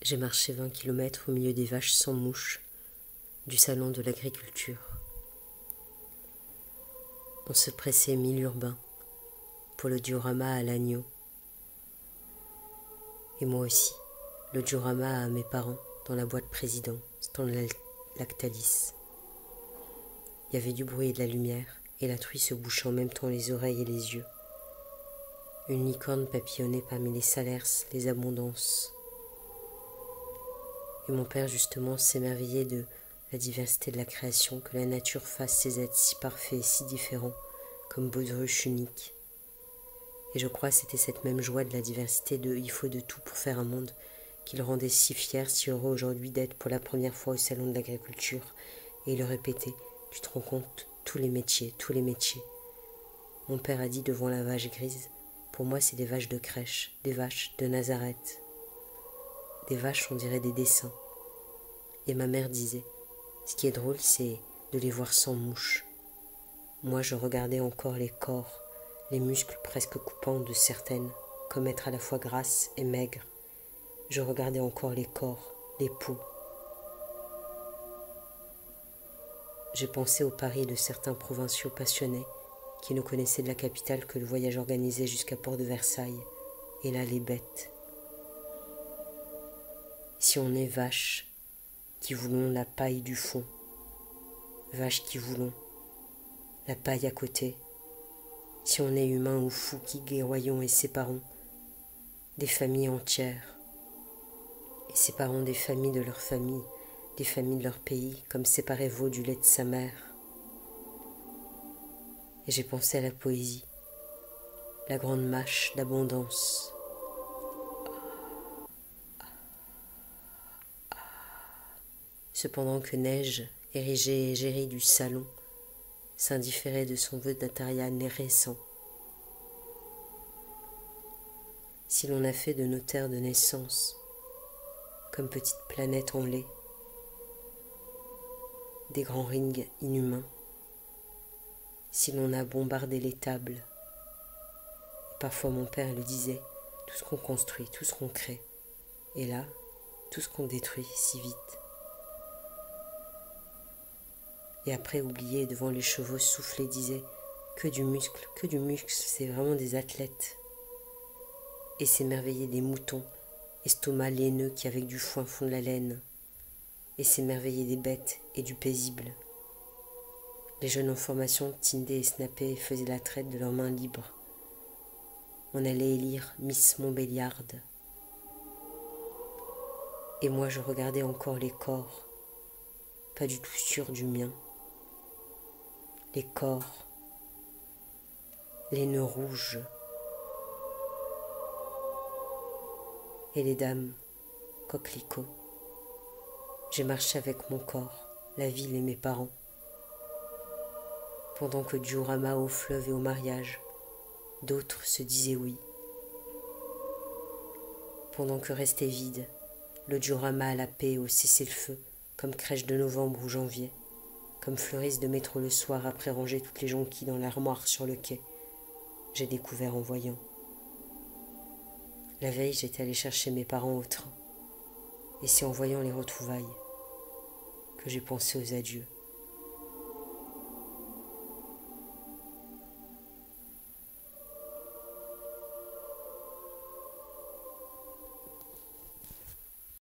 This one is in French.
J'ai marché 20 kilomètres au milieu des vaches sans mouches du salon de l'agriculture. On se pressait mille urbains pour le diorama à l'agneau. Et moi aussi, le diorama à mes parents dans la boîte président, dans le Lactalis. Il y avait du bruit et de la lumière, et la truie se bouchait en même temps les oreilles et les yeux. Une licorne papillonnait parmi les salers, les abondances. Et mon père justement s'émerveillait de la diversité de la création, que la nature fasse ces êtres si parfaits et si différents, comme baudruches uniques. Et je crois que c'était cette même joie de la diversité de « il faut de tout pour faire un monde » qui le rendait si fier, si heureux aujourd'hui d'être pour la première fois au salon de l'agriculture. Et il le répétait « tu te rends compte, tous les métiers, tous les métiers ». Mon père a dit devant la vache grise « pour moi c'est des vaches de crèche, des vaches de Nazareth ». Des vaches, on dirait des dessins. Et ma mère disait « ce qui est drôle, c'est de les voir sans mouches ». Moi, je regardais encore les corps, les muscles presque coupants de certaines, comme être à la fois grasses et maigres. Je regardais encore les corps, les peaux. J'ai pensé au Paris de certains provinciaux passionnés qui ne connaissaient de la capitale que le voyage organisé jusqu'à Port de Versailles, et là les bêtes. Si on est vaches qui voulons la paille du fond, vaches qui voulons la paille à côté, si on est humain ou fou qui guerroyons et séparons des familles entières, et séparons des familles de leur famille, des familles de leur pays, comme séparer veau du lait de sa mère. Et j'ai pensé à la poésie, la grande mâche d'abondance. Cependant que Neige, érigée égérie du salon, s'indifférait de son vœu récent. Si l'on a fait de nos terres de naissance, comme petite planète en lait, des grands rings inhumains, si l'on a bombardé les tables, et parfois mon père le disait, tout ce qu'on construit, tout ce qu'on crée, et là, tout ce qu'on détruit si vite. Et après, oublié devant les chevaux soufflés, disait que du muscle, c'est vraiment des athlètes. Et s'émerveillait des moutons, estomacs laineux qui avec du foin font de la laine, et s'émerveillait des bêtes et du paisible. Les jeunes en formation tindaient et snappaient et faisaient la traite de leurs mains libres. On allait élire Miss Montbéliarde. Et moi je regardais encore les corps, pas du tout sûr du mien. Les corps, les nœuds rouges, et les dames, coquelicots. J'ai marché avec mon corps, la ville et mes parents, pendant que diorama au fleuve et au mariage, d'autres se disaient oui. Pendant que restait vide, le diorama à la paix au cessez-le-feu, comme crèche de novembre ou janvier, comme fleuriste de métro le soir après ranger toutes les jonquilles dans l'armoire sur le quai, j'ai découvert en voyant. La veille, j'étais allé chercher mes parents au train, et c'est en voyant les retrouvailles que j'ai pensé aux adieux.